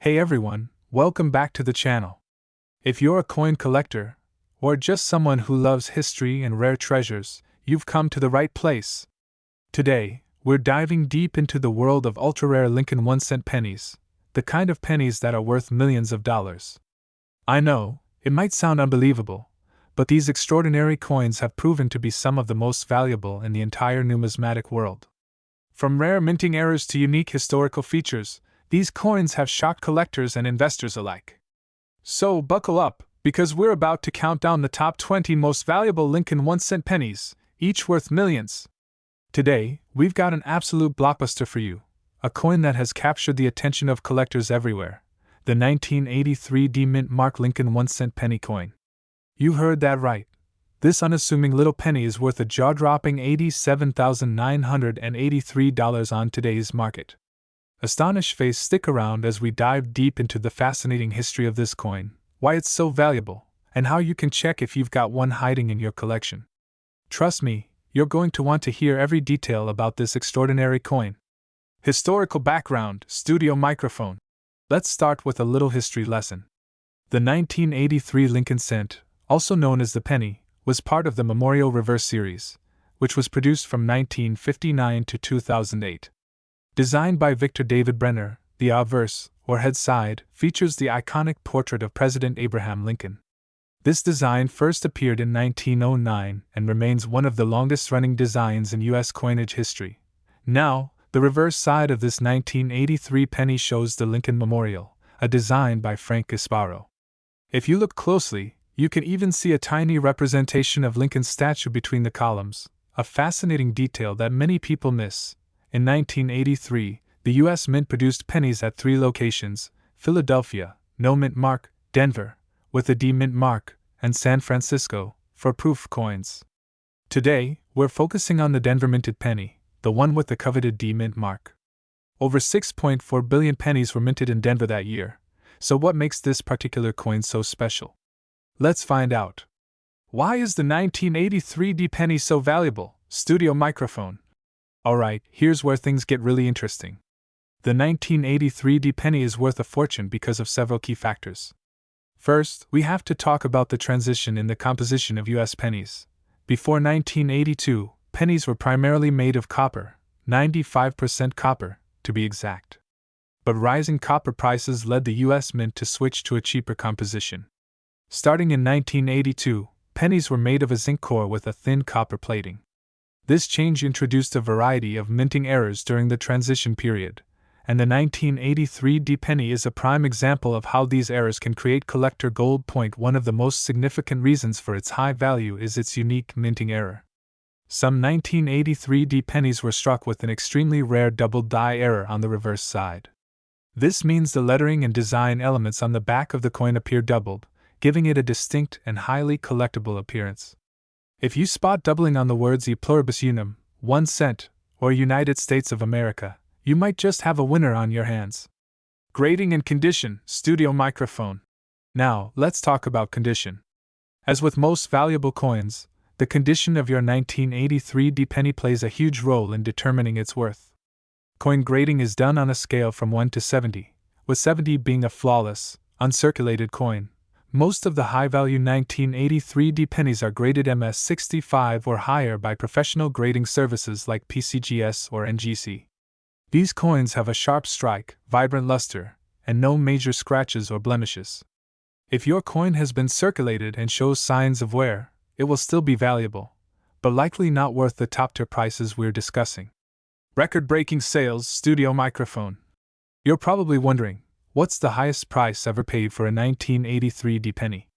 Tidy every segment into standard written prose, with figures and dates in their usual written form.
Hey everyone, welcome back to the channel. If you're a coin collector, or just someone who loves history and rare treasures, you've come to the right place. Today, we're diving deep into the world of ultra-rare Lincoln 1-cent pennies, the kind of pennies that are worth millions of dollars. I know, it might sound unbelievable, but these extraordinary coins have proven to be some of the most valuable in the entire numismatic world. From rare minting errors to unique historical features, these coins have shocked collectors and investors alike. So buckle up, because we're about to count down the top 20 most valuable Lincoln 1-cent pennies, each worth millions. Today, we've got an absolute blockbuster for you, a coin that has captured the attention of collectors everywhere, the 1983 D-Mint Mark Lincoln 1-cent penny coin. You heard that right. This unassuming little penny is worth a jaw-dropping $87,983 on today's market. Astonished face, stick around as we dive deep into the fascinating history of this coin, why it's so valuable, and how you can check if you've got one hiding in your collection. Trust me, you're going to want to hear every detail about this extraordinary coin. Historical background, studio microphone. Let's start with a little history lesson. The 1983 Lincoln cent, also known as the penny, was part of the Memorial Reverse series, which was produced from 1959 to 2008. Designed by Victor David Brenner, the obverse, or head side, features the iconic portrait of President Abraham Lincoln. This design first appeared in 1909 and remains one of the longest-running designs in U.S. coinage history. Now, the reverse side of this 1983 penny shows the Lincoln Memorial, a design by Frank Gasparo. If you look closely, you can even see a tiny representation of Lincoln's statue between the columns, a fascinating detail that many people miss. In 1983, the U.S. Mint produced pennies at 3 locations: Philadelphia, no mint mark; Denver, with a D-Mint mark; and San Francisco, for proof coins. Today, we're focusing on the Denver minted penny, the one with the coveted D-Mint mark. Over 6.4 billion pennies were minted in Denver that year, so what makes this particular coin so special? Let's find out. Why is the 1983 D-penny so valuable? Studio microphone. Alright, here's where things get really interesting. The 1983 D-penny is worth a fortune because of several key factors. First, we have to talk about the transition in the composition of U.S. pennies. Before 1982, pennies were primarily made of copper, 95% copper, to be exact. But rising copper prices led the U.S. Mint to switch to a cheaper composition. Starting in 1982, pennies were made of a zinc core with a thin copper plating. This change introduced a variety of minting errors during the transition period, and the 1983 D-penny is a prime example of how these errors can create collector gold. One of the most significant reasons for its high value is its unique minting error. Some 1983 D-pennies were struck with an extremely rare double die error on the reverse side. This means the lettering and design elements on the back of the coin appear doubled, giving it a distinct and highly collectible appearance. If you spot doubling on the words E pluribus unum, 1 cent, or United States of America, you might just have a winner on your hands. Grading and condition, studio microphone. Now, let's talk about condition. As with most valuable coins, the condition of your 1983 D-penny plays a huge role in determining its worth. Coin grading is done on a scale from 1 to 70, with 70 being a flawless, uncirculated coin. Most of the high-value 1983 D-pennies are graded MS65 or higher by professional grading services like PCGS or NGC. These coins have a sharp strike, vibrant luster, and no major scratches or blemishes. If your coin has been circulated and shows signs of wear, it will still be valuable, but likely not worth the top-tier prices we're discussing. Record-breaking sales, studio microphone. You're probably wondering, what's the highest price ever paid for a 1983 D-penny?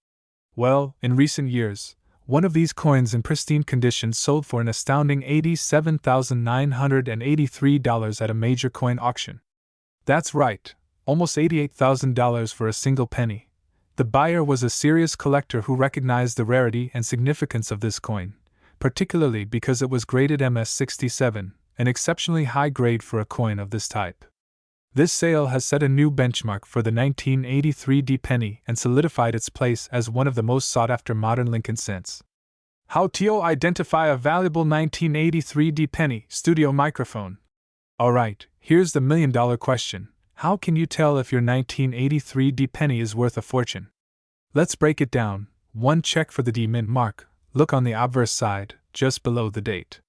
Well, in recent years, one of these coins in pristine condition sold for an astounding $87,983 at a major coin auction. That's right, almost $88,000 for a single penny. The buyer was a serious collector who recognized the rarity and significance of this coin, particularly because it was graded MS67, an exceptionally high grade for a coin of this type. This sale has set a new benchmark for the 1983 D-penny and solidified its place as one of the most sought-after modern Lincoln cents. How to identify a valuable 1983 D-penny, studio microphone. Alright, here's the million-dollar question. How can you tell if your 1983 D penny is worth a fortune? Let's break it down. 1. Check for the D mint mark. Look on the obverse side, just below the date.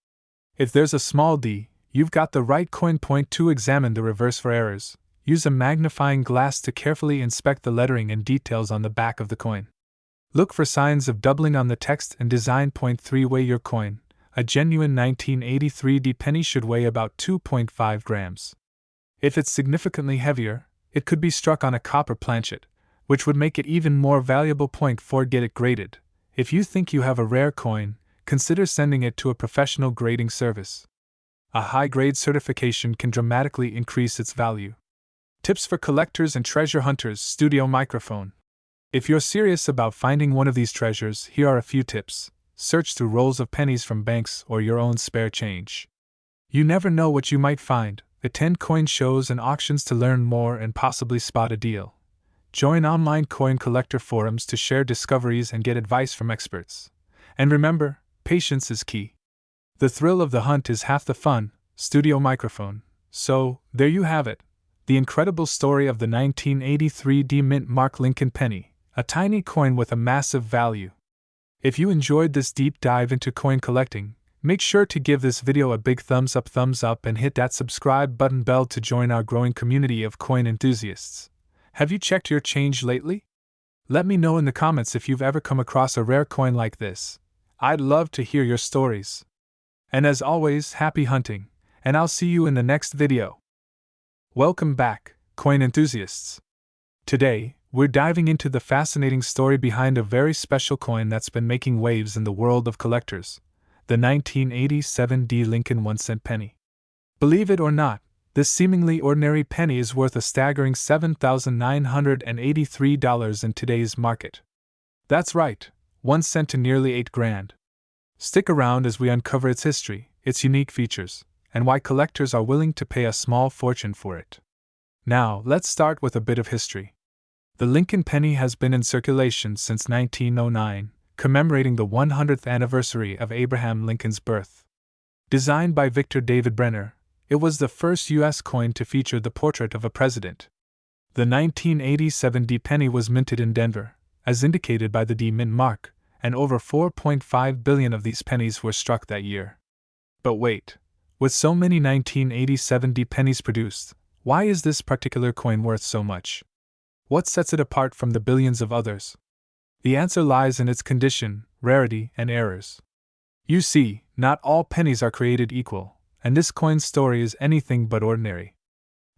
If there's a small d, you've got the right coin. Point 2. Examine the reverse for errors. Use a magnifying glass to carefully inspect the lettering and details on the back of the coin. Look for signs of doubling on the text and design. Point 3. Weigh your coin. A genuine 1983 D penny should weigh about 2.5 grams. If it's significantly heavier, it could be struck on a copper planchet, which would make it even more valuable. Point 4. Get it graded. If you think you have a rare coin, consider sending it to a professional grading service. A high-grade certification can dramatically increase its value. Tips for collectors and treasure hunters. Studio microphone. If you're serious about finding one of these treasures, here are a few tips. Search through rolls of pennies from banks or your own spare change. You never know what you might find. Attend coin shows and auctions to learn more and possibly spot a deal. Join online coin collector forums to share discoveries and get advice from experts. And remember, patience is key. The thrill of the hunt is half the fun. Studio microphone. So, there you have it. The incredible story of the 1983 D mint mark Lincoln penny, a tiny coin with a massive value. If you enjoyed this deep dive into coin collecting, make sure to give this video a big thumbs up and hit that subscribe button bell to join our growing community of coin enthusiasts. Have you checked your change lately? Let me know in the comments if you've ever come across a rare coin like this. I'd love to hear your stories. And as always, happy hunting, and I'll see you in the next video. Welcome back, coin enthusiasts. Today, we're diving into the fascinating story behind a very special coin that's been making waves in the world of collectors, the 1987 D Lincoln 1-cent penny. Believe it or not, this seemingly ordinary penny is worth a staggering $7,983 in today's market. That's right, 1 cent to nearly $8,000. Stick around as we uncover its history, its unique features, and why collectors are willing to pay a small fortune for it. Now, let's start with a bit of history. The Lincoln penny has been in circulation since 1909, commemorating the 100th anniversary of Abraham Lincoln's birth. Designed by Victor David Brenner, it was the first U.S. coin to feature the portrait of a president. The 1987 D penny was minted in Denver, as indicated by the D mint mark, and over 4.5 billion of these pennies were struck that year. But wait, with so many 1987 D pennies produced, why is this particular coin worth so much? What sets it apart from the billions of others? The answer lies in its condition, rarity, and errors. You see, not all pennies are created equal, and this coin's story is anything but ordinary.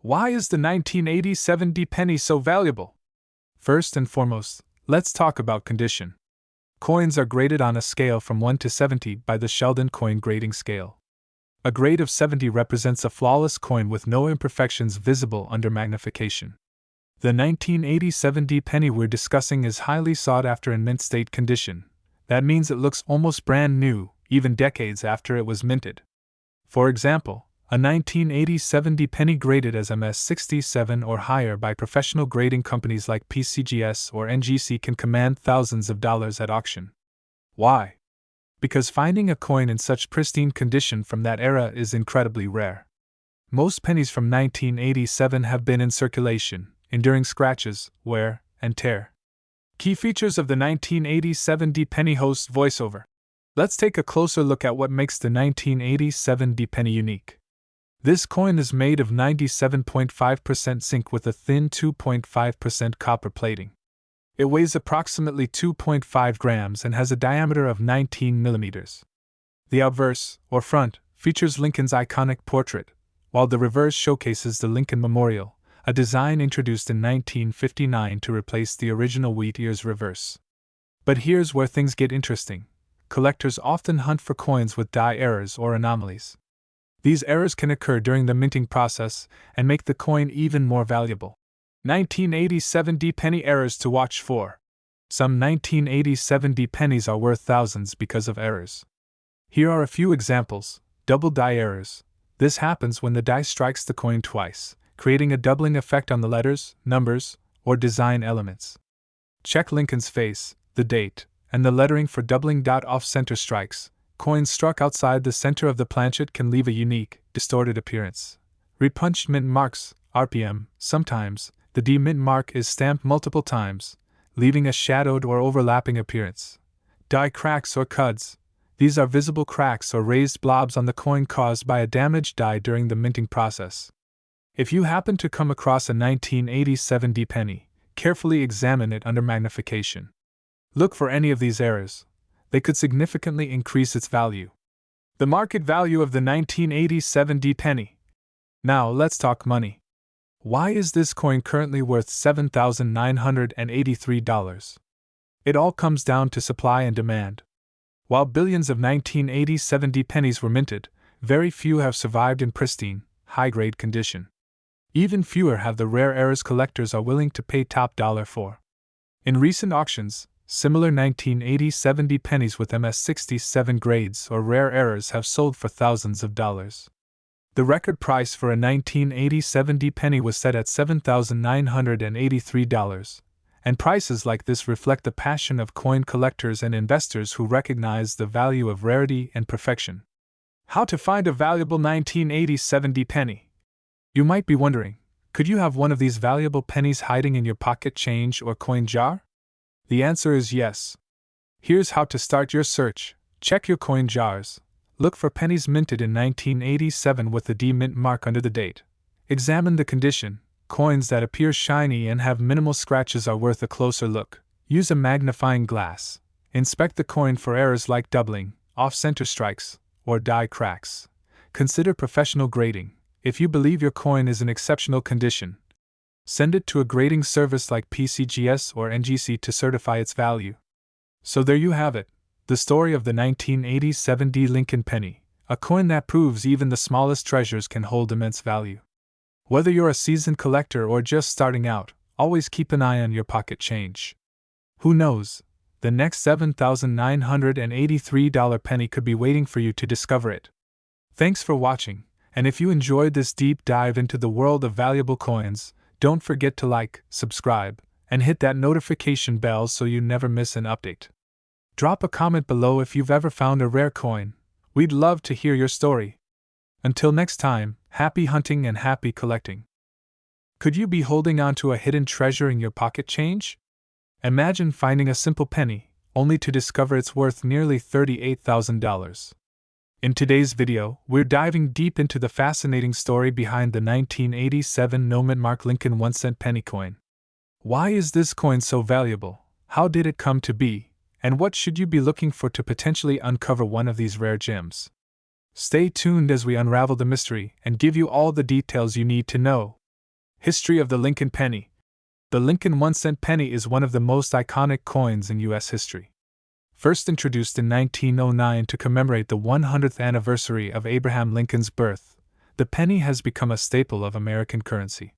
Why is the 1987 D penny so valuable? First and foremost, let's talk about condition. Coins are graded on a scale from 1 to 70 by the Sheldon Coin Grading Scale. A grade of 70 represents a flawless coin with no imperfections visible under magnification. The 1987 D penny we're discussing is highly sought after in mint state condition. That means it looks almost brand new, even decades after it was minted. For example, a 1987 D penny graded as MS67 or higher by professional grading companies like PCGS or NGC can command thousands of dollars at auction. Why? Because finding a coin in such pristine condition from that era is incredibly rare. Most pennies from 1987 have been in circulation, enduring scratches, wear, and tear. Key features of the 1987 D penny host voiceover. Let's take a closer look at what makes the 1987 D penny unique. This coin is made of 97.5% zinc with a thin 2.5% copper plating. It weighs approximately 2.5 grams and has a diameter of 19 millimeters. The obverse, or front, features Lincoln's iconic portrait, while the reverse showcases the Lincoln Memorial, a design introduced in 1959 to replace the original wheat ears reverse. But here's where things get interesting. Collectors often hunt for coins with die errors or anomalies. These errors can occur during the minting process and make the coin even more valuable. 1987 D penny errors to watch for. Some 1987 D pennies are worth thousands because of errors. Here are a few examples. Double die errors. This happens when the die strikes the coin twice, creating a doubling effect on the letters, numbers, or design elements. Check Lincoln's face, the date, and the lettering for doubling. Off-center strikes. Coins struck outside the center of the planchet can leave a unique, distorted appearance. Repunched mint marks. RPM. Sometimes, the D mint mark is stamped multiple times, leaving a shadowed or overlapping appearance. Die cracks or cuds. These are visible cracks or raised blobs on the coin caused by a damaged die during the minting process. If you happen to come across a 1987 D penny, carefully examine it under magnification. Look for any of these errors. They could significantly increase its value. The market value of the 1987 D penny. Now let's talk money. Why is this coin currently worth $7,983? It all comes down to supply and demand. While billions of 1987 D pennies were minted, very few have survived in pristine, high-grade condition. Even fewer have the rare errors collectors are willing to pay top dollar for. In recent auctions, similar 1987 D pennies with MS-67 grades or rare errors have sold for thousands of dollars. The record price for a 1987 D penny was set at $7,983, and prices like this reflect the passion of coin collectors and investors who recognize the value of rarity and perfection. How to find a valuable 1987 D penny? You might be wondering, could you have one of these valuable pennies hiding in your pocket change or coin jar? The answer is yes. Here's how to start your search. Check your coin jars. Look for pennies minted in 1987 with the D mint mark under the date. Examine the condition. Coins that appear shiny and have minimal scratches are worth a closer look. Use a magnifying glass. Inspect the coin for errors like doubling, off-center strikes, or die cracks. Consider professional grading. If you believe your coin is in exceptional condition, send it to a grading service like PCGS or NGC to certify its value. So there you have it, the story of the 1987 D Lincoln penny, a coin that proves even the smallest treasures can hold immense value. Whether you're a seasoned collector or just starting out, always keep an eye on your pocket change. Who knows, the next $7,983 penny could be waiting for you to discover it. Thanks for watching, and if you enjoyed this deep dive into the world of valuable coins, don't forget to like, subscribe, and hit that notification bell so you never miss an update. Drop a comment below if you've ever found a rare coin. We'd love to hear your story. Until next time, happy hunting and happy collecting. Could you be holding on to a hidden treasure in your pocket change? Imagine finding a simple penny, only to discover it's worth nearly $38,000. In today's video, we're diving deep into the fascinating story behind the 1987 no mint mark Lincoln 1-cent penny coin. Why is this coin so valuable? How did it come to be? And what should you be looking for to potentially uncover one of these rare gems? Stay tuned as we unravel the mystery and give you all the details you need to know. History of the Lincoln penny. The Lincoln 1-cent penny is one of the most iconic coins in U.S. history. First introduced in 1909 to commemorate the 100th anniversary of Abraham Lincoln's birth, the penny has become a staple of American currency.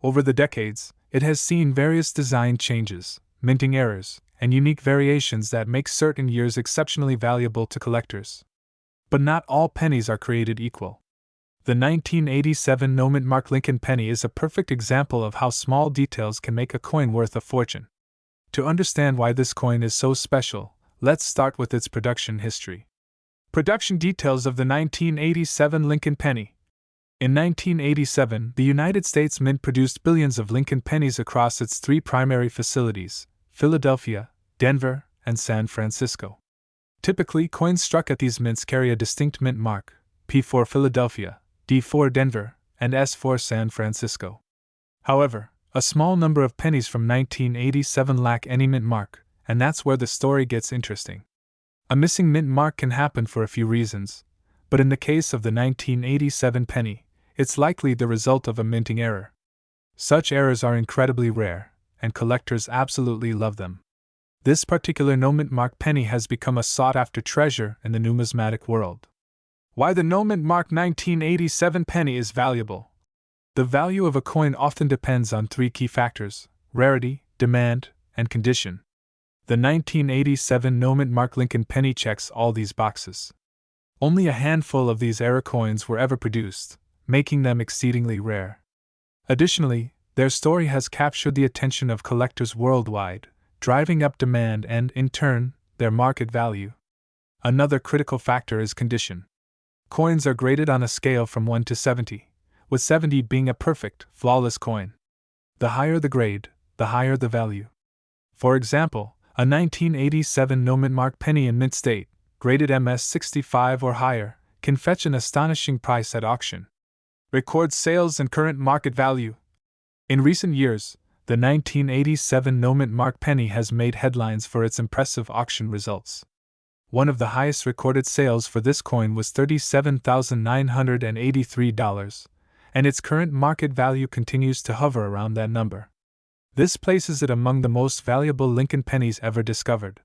Over the decades, it has seen various design changes, minting errors, and unique variations that make certain years exceptionally valuable to collectors. But not all pennies are created equal. The 1987 no mint mark Lincoln penny is a perfect example of how small details can make a coin worth a fortune. To understand why this coin is so special, let's start with its production history. Production details of the 1987 Lincoln penny. In 1987, the United States Mint produced billions of Lincoln pennies across its three primary facilities: Philadelphia, Denver, and San Francisco. Typically, coins struck at these mints carry a distinct mint mark: P for Philadelphia, D for Denver, and S for San Francisco. However, a small number of pennies from 1987 lack any mint mark, and that's where the story gets interesting. A missing mint mark can happen for a few reasons, but in the case of the 1987 penny, it's likely the result of a minting error. Such errors are incredibly rare, and collectors absolutely love them. This particular no mint mark penny has become a sought-after treasure in the numismatic world. Why the no mint mark 1987 penny is valuable. The value of a coin often depends on three key factors: rarity, demand, and condition. The 1987 no mint mark Lincoln penny checks all these boxes. Only a handful of these error coins were ever produced, making them exceedingly rare. Additionally, their story has captured the attention of collectors worldwide, driving up demand and, in turn, their market value. Another critical factor is condition. Coins are graded on a scale from 1 to 70, with 70 being a perfect, flawless coin. The higher the grade, the higher the value. For example, a 1987 no mint mark penny in mint state, graded MS65 or higher, can fetch an astonishing price at auction. Record sales and current market value. In recent years, the 1987 no mint mark penny has made headlines for its impressive auction results. One of the highest recorded sales for this coin was $37,983, and its current market value continues to hover around that number. This places it among the most valuable Lincoln pennies ever discovered.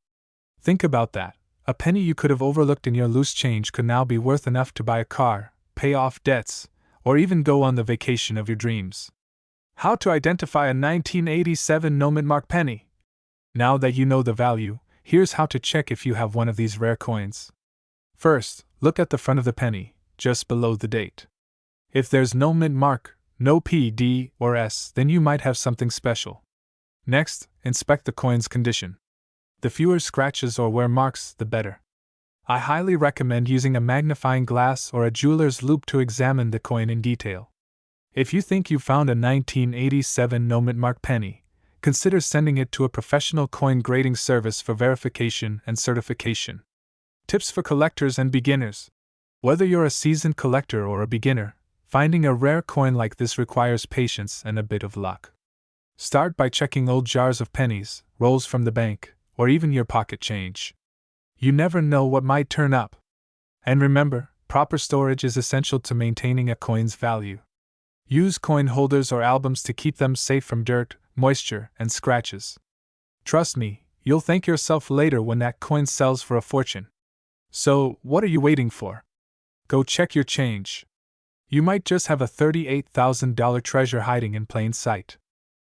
Think about that. A penny you could have overlooked in your loose change could now be worth enough to buy a car, pay off debts, or even go on the vacation of your dreams. How to identify a 1987 no mint mark penny? Now that you know the value, here's how to check if you have one of these rare coins. First, look at the front of the penny, just below the date. If there's no mint mark, no P, D, or S, then you might have something special. Next, inspect the coin's condition. The fewer scratches or wear marks, the better. I highly recommend using a magnifying glass or a jeweler's loupe to examine the coin in detail. If you think you found a 1987 no mint mark penny, consider sending it to a professional coin grading service for verification and certification. Tips for collectors and beginners. Whether you're a seasoned collector or a beginner, finding a rare coin like this requires patience and a bit of luck. Start by checking old jars of pennies, rolls from the bank, or even your pocket change. You never know what might turn up. And remember, proper storage is essential to maintaining a coin's value. Use coin holders or albums to keep them safe from dirt, moisture, and scratches. Trust me, you'll thank yourself later when that coin sells for a fortune. So, what are you waiting for? Go check your change. You might just have a $38,000 treasure hiding in plain sight.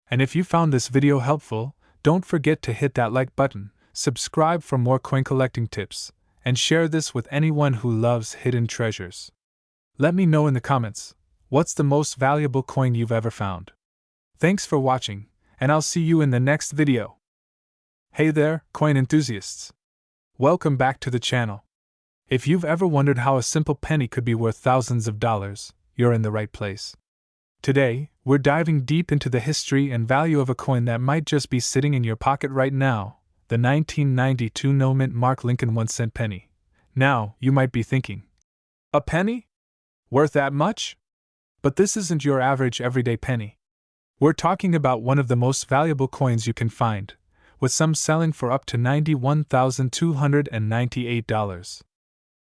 And if you found this video helpful, don't forget to hit that like button, subscribe for more coin collecting tips, and share this with anyone who loves hidden treasures. Let me know in the comments, what's the most valuable coin you've ever found? Thanks for watching, and I'll see you in the next video. Hey there, coin enthusiasts! Welcome back to the channel. If you've ever wondered how a simple penny could be worth thousands of dollars, you're in the right place. Today, we're diving deep into the history and value of a coin that might just be sitting in your pocket right now, the 1992 no mint mark Lincoln 1-cent penny. Now, you might be thinking, a penny? Worth that much? But this isn't your average everyday penny. We're talking about one of the most valuable coins you can find, with some selling for up to $91,298.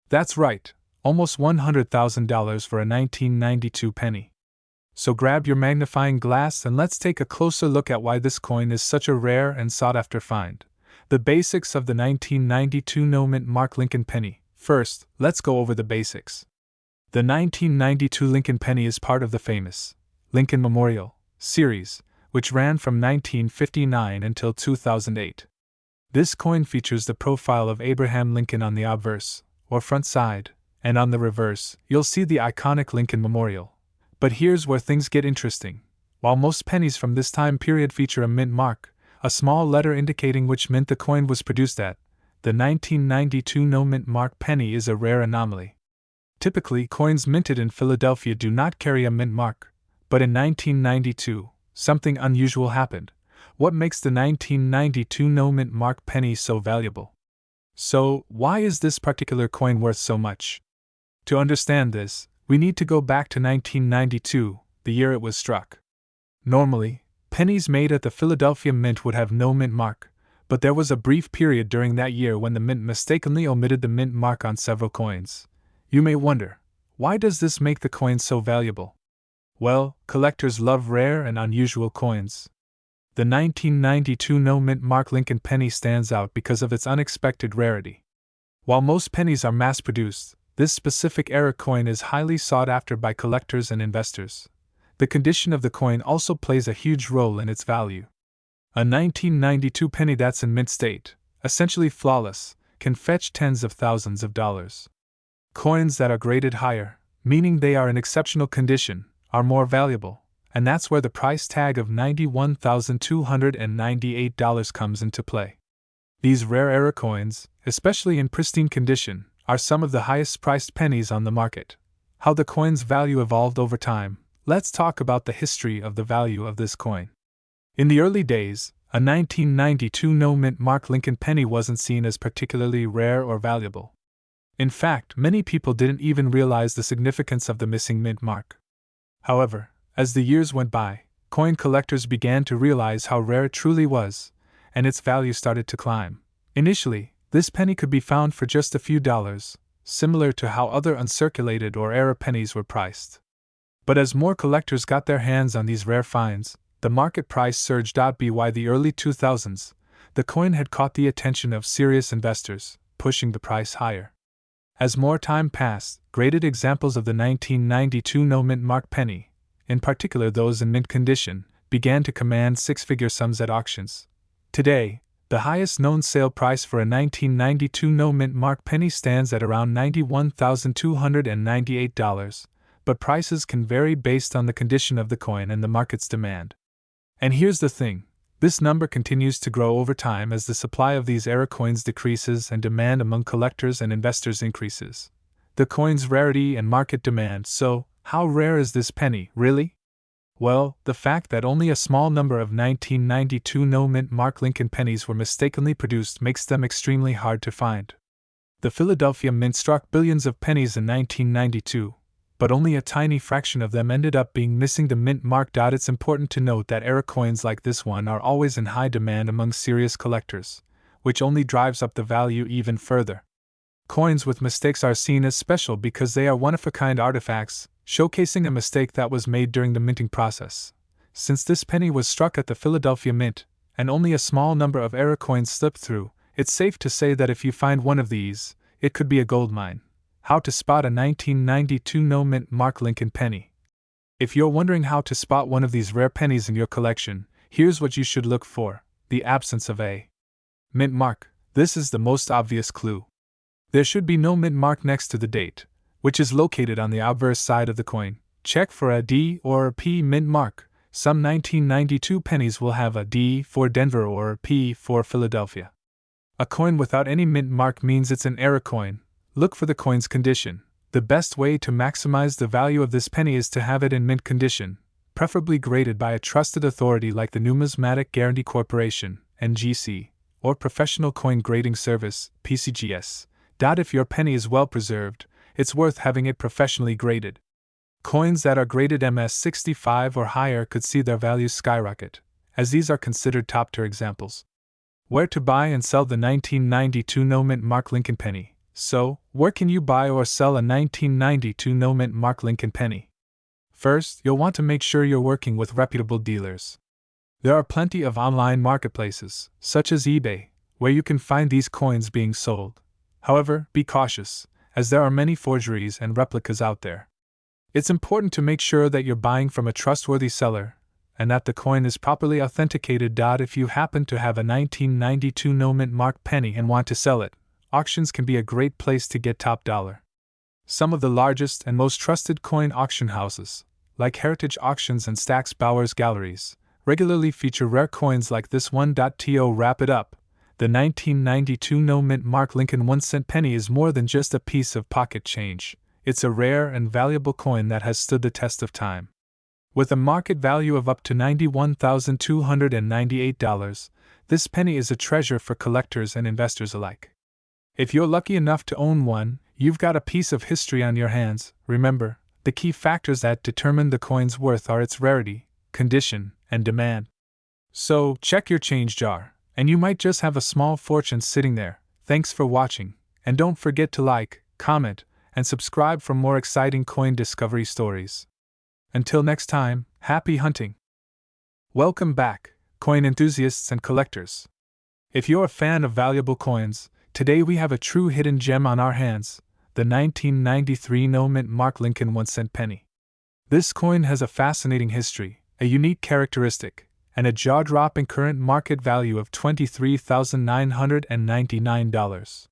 That's right, almost $100,000 for a 1992 penny. So grab your magnifying glass and let's take a closer look at why this coin is such a rare and sought-after find. The basics of the 1992 no mint mark Lincoln penny. First, let's go over the basics. The 1992 Lincoln penny is part of the famous Lincoln Memorial series, which ran from 1959 until 2008. This coin features the profile of Abraham Lincoln on the obverse, or front side, and on the reverse, you'll see the iconic Lincoln Memorial. But here's where things get interesting. While most pennies from this time period feature a mint mark, a small letter indicating which mint the coin was produced at, the 1992 no mint mark penny is a rare anomaly. Typically, coins minted in Philadelphia do not carry a mint mark, but in 1992, something unusual happened. What makes the 1992 no mint mark penny so valuable? So, why is this particular coin worth so much? To understand this, we need to go back to 1992, the year it was struck. Normally, pennies made at the Philadelphia Mint would have no mint mark, but there was a brief period during that year when the mint mistakenly omitted the mint mark on several coins. You may wonder, why does this make the coin so valuable? Well, collectors love rare and unusual coins. The 1992 no mint mark Lincoln penny stands out because of its unexpected rarity. While most pennies are mass-produced, this specific era coin is highly sought after by collectors and investors. The condition of the coin also plays a huge role in its value. A 1992 penny that's in mint state, essentially flawless, can fetch tens of thousands of dollars. Coins that are graded higher, meaning they are in exceptional condition, are more valuable, and that's where the price tag of $91,298 comes into play. These rare era coins, especially in pristine condition, are some of the highest priced pennies on the market. How the coin's value evolved over time. let's talk about the history of the value of this coin. In the early days, a 1992 no-mint mark Lincoln penny wasn't seen as particularly rare or valuable. In fact, many people didn't even realize the significance of the missing mint mark. However, as the years went by, coin collectors began to realize how rare it truly was, and its value started to climb. Initially, this penny could be found for just a few dollars, similar to how other uncirculated or era pennies were priced. But as more collectors got their hands on these rare finds, the market price surged. By the early 2000s, the coin had caught the attention of serious investors, pushing the price higher. As more time passed, graded examples of the 1992 no-mint mark penny, in particular those in mint condition, began to command six-figure sums at auctions. Today, the highest known sale price for a 1992 no-mint mark penny stands at around $91,298, but prices can vary based on the condition of the coin and the market's demand. And here's the thing, this number continues to grow over time as the supply of these era coins decreases and demand among collectors and investors increases. The coin's rarity and market demand. So, how rare is this penny, really? Well, the fact that only a small number of 1992 no-mint mark Lincoln pennies were mistakenly produced makes them extremely hard to find. The Philadelphia Mint struck billions of pennies in 1992, but only a tiny fraction of them ended up being missing the mint mark. It's important to note that era coins like this one are always in high demand among serious collectors, which only drives up the value even further. Coins with mistakes are seen as special because they are one-of-a-kind artifacts, showcasing a mistake that was made during the minting process. Since this penny was struck at the Philadelphia Mint, and only a small number of era coins slipped through, it's safe to say that if you find one of these, it could be a goldmine. How to spot a 1992 no-mint mark Lincoln penny. If you're wondering how to spot one of these rare pennies in your collection, here's what you should look for: the absence of a mint mark. This is the most obvious clue. There should be no mint mark next to the date, which is located on the obverse side of the coin. Check for a D or a P mint mark. Some 1992 pennies will have a D for Denver or a P for Philadelphia. A coin without any mint mark means it's an era coin. Look for the coin's condition. The best way to maximize the value of this penny is to have it in mint condition, preferably graded by a trusted authority like the Numismatic Guarantee Corporation, NGC, or Professional Coin Grading Service, PCGS. If your penny is well preserved, it's worth having it professionally graded. Coins that are graded MS65 or higher could see their values skyrocket, as these are considered top-tier examples. Where to buy and sell the 1992 no-mint mark Lincoln penny. So, where can you buy or sell a 1992 no-mint mark Lincoln penny? First, you'll want to make sure you're working with reputable dealers. There are plenty of online marketplaces, such as eBay, where you can find these coins being sold. However, be cautious, as there are many forgeries and replicas out there. It's important to make sure that you're buying from a trustworthy seller, and that the coin is properly authenticated. If you happen to have a 1992 no-mint mark penny and want to sell it, auctions can be a great place to get top dollar. Some of the largest and most trusted coin auction houses, like Heritage Auctions and Stack's Bowers Galleries, regularly feature rare coins like this one. To wrap it up, the 1992 no-mint mark Lincoln 1-cent penny is more than just a piece of pocket change. It's a rare and valuable coin that has stood the test of time. With a market value of up to $91,298, this penny is a treasure for collectors and investors alike. If you're lucky enough to own one, you've got a piece of history on your hands. Remember, the key factors that determine the coin's worth are its rarity, condition, and demand. So, check your change jar, and you might just have a small fortune sitting there. Thanks for watching, and don't forget to like, comment, and subscribe for more exciting coin discovery stories. Until next time, happy hunting! Welcome back, coin enthusiasts and collectors. If you're a fan of valuable coins, today we have a true hidden gem on our hands, the 1993 no-mint mark Lincoln 1-cent penny. This coin has a fascinating history, a unique characteristic, and a jaw-dropping current market value of $23,999.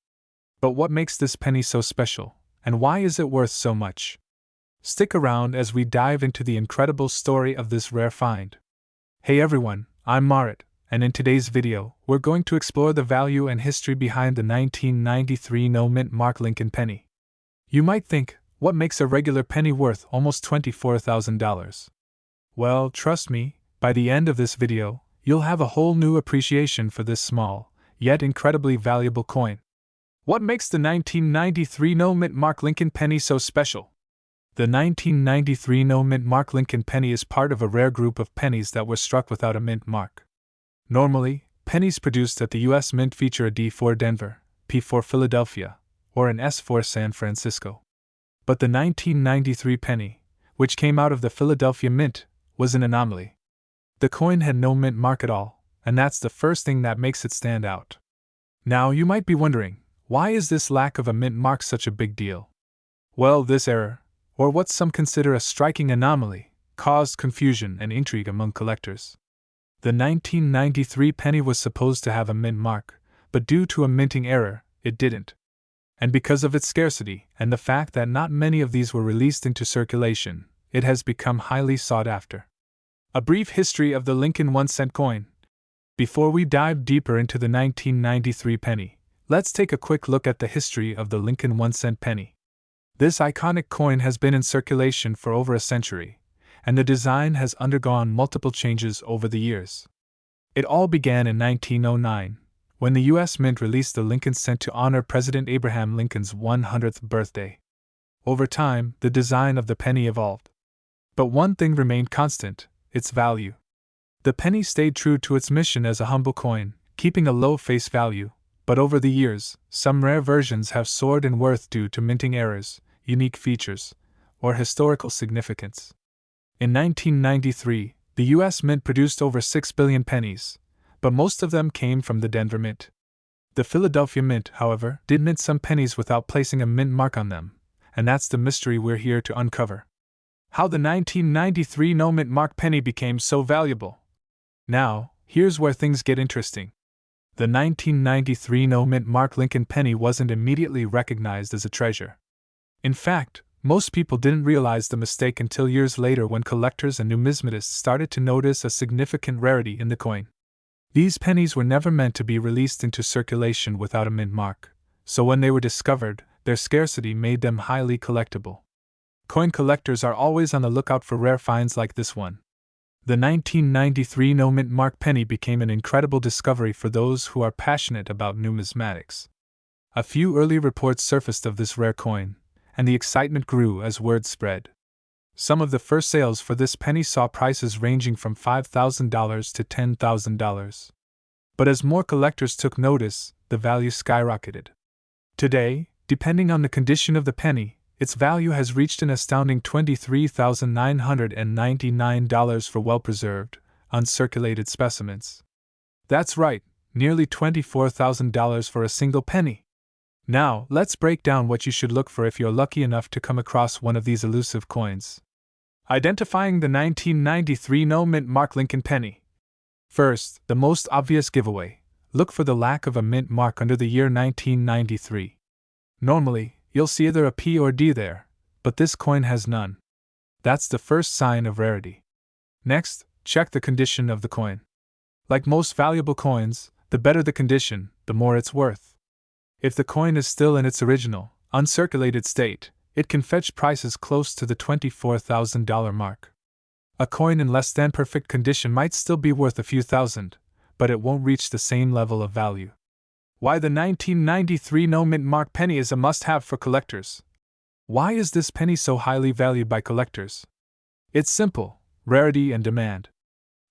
But what makes this penny so special, and why is it worth so much? Stick around as we dive into the incredible story of this rare find. Hey everyone, I'm Marit, and in today's video, we're going to explore the value and history behind the 1993 no-mint mark Lincoln penny. You might think, What makes a regular penny worth almost $24,000? Well, trust me, by the end of this video, you'll have a whole new appreciation for this small, yet incredibly valuable coin. What makes the 1993 no-mint mark Lincoln penny so special? The 1993 no-mint mark Lincoln penny is part of a rare group of pennies that were struck without a mint mark. Normally, pennies produced at the U.S. Mint feature a D for Denver, P for Philadelphia, or an S for San Francisco. But the 1993 penny, which came out of the Philadelphia Mint, was an anomaly. The coin had no mint mark at all, and that's the first thing that makes it stand out. Now you might be wondering, why is this lack of a mint mark such a big deal? Well, this error, or what some consider a striking anomaly, caused confusion and intrigue among collectors. The 1993 penny was supposed to have a mint mark, but due to a minting error, it didn't. And because of its scarcity and the fact that not many of these were released into circulation, it has become highly sought after. A brief history of the Lincoln 1-cent coin. Before we dive deeper into the 1993 penny, let's take a quick look at the history of the Lincoln 1-cent penny. This iconic coin has been in circulation for over a century, and the design has undergone multiple changes over the years. It all began in 1909, when the U.S. Mint released the Lincoln cent to honor President Abraham Lincoln's 100th birthday. Over time, the design of the penny evolved. But one thing remained constant: its value. The penny stayed true to its mission as a humble coin, keeping a low face value, but over the years, some rare versions have soared in worth due to minting errors, unique features, or historical significance. In 1993, the U.S. Mint produced over 6 billion pennies, but most of them came from the Denver Mint. The Philadelphia Mint, however, did mint some pennies without placing a mint mark on them, and that's the mystery we're here to uncover. How the 1993 no-mint mark penny became so valuable. Now, here's where things get interesting. The 1993 no-mint mark Lincoln penny wasn't immediately recognized as a treasure. In fact, most people didn't realize the mistake until years later when collectors and numismatists started to notice a significant rarity in the coin. These pennies were never meant to be released into circulation without a mint mark, so when they were discovered, their scarcity made them highly collectible. Coin collectors are always on the lookout for rare finds like this one. The 1993 no-mint mark penny became an incredible discovery for those who are passionate about numismatics. A few early reports surfaced of this rare coin, and the excitement grew as word spread. Some of the first sales for this penny saw prices ranging from $5,000 to $10,000. But as more collectors took notice, the value skyrocketed. Today, depending on the condition of the penny, its value has reached an astounding $23,999 for well-preserved, uncirculated specimens. That's right, nearly $24,000 for a single penny. Now, let's break down what you should look for if you're lucky enough to come across one of these elusive coins. Identifying the 1993 no-mint mark Lincoln penny. First, the most obvious giveaway: look for the lack of a mint mark under the year 1993. Normally, you'll see either a P or D there, but this coin has none. That's the first sign of rarity. Next, check the condition of the coin. Like most valuable coins, the better the condition, the more it's worth. If the coin is still in its original, uncirculated state, it can fetch prices close to the $24,000 mark. A coin in less than perfect condition might still be worth a few thousand, but it won't reach the same level of value. Why the 1993 no-mint mark penny is a must-have for collectors. Why is this penny so highly valued by collectors? It's simple: rarity and demand.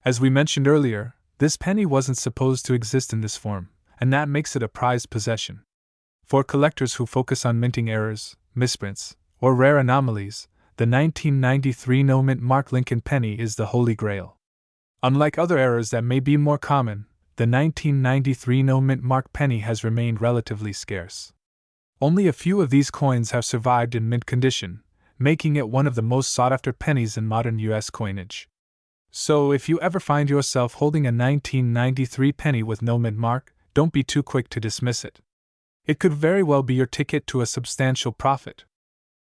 As we mentioned earlier, this penny wasn't supposed to exist in this form, and that makes it a prized possession. For collectors who focus on minting errors, misprints, or rare anomalies, the 1993 no-mint mark Lincoln penny is the holy grail. Unlike other errors that may be more common, the 1993 no-mint mark penny has remained relatively scarce. Only a few of these coins have survived in mint condition, making it one of the most sought-after pennies in modern U.S. coinage. So if you ever find yourself holding a 1993 penny with no mint mark, don't be too quick to dismiss it. It could very well be your ticket to a substantial profit.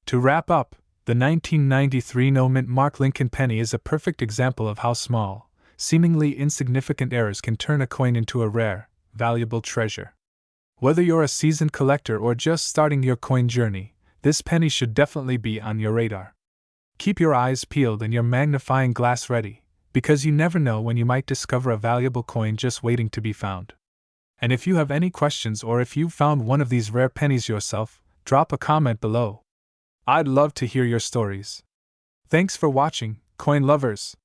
To wrap up, the 1993 no-mint mark Lincoln penny is a perfect example of how small, seemingly insignificant errors can turn a coin into a rare, valuable treasure. Whether you're a seasoned collector or just starting your coin journey, this penny should definitely be on your radar. Keep your eyes peeled and your magnifying glass ready, because you never know when you might discover a valuable coin just waiting to be found. And if you have any questions or if you've found one of these rare pennies yourself, drop a comment below. I'd love to hear your stories. Thanks for watching, coin lovers.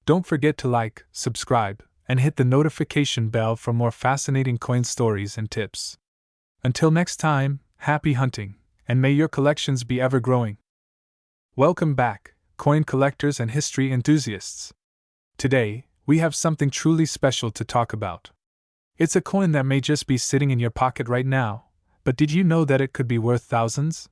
Don't forget to like, subscribe, and hit the notification bell for more fascinating coin stories and tips. Until next time, happy hunting, and may your collections be ever growing. Welcome back, coin collectors and history enthusiasts. Today, we have something truly special to talk about. It's a coin that may just be sitting in your pocket right now, but did you know that it could be worth thousands?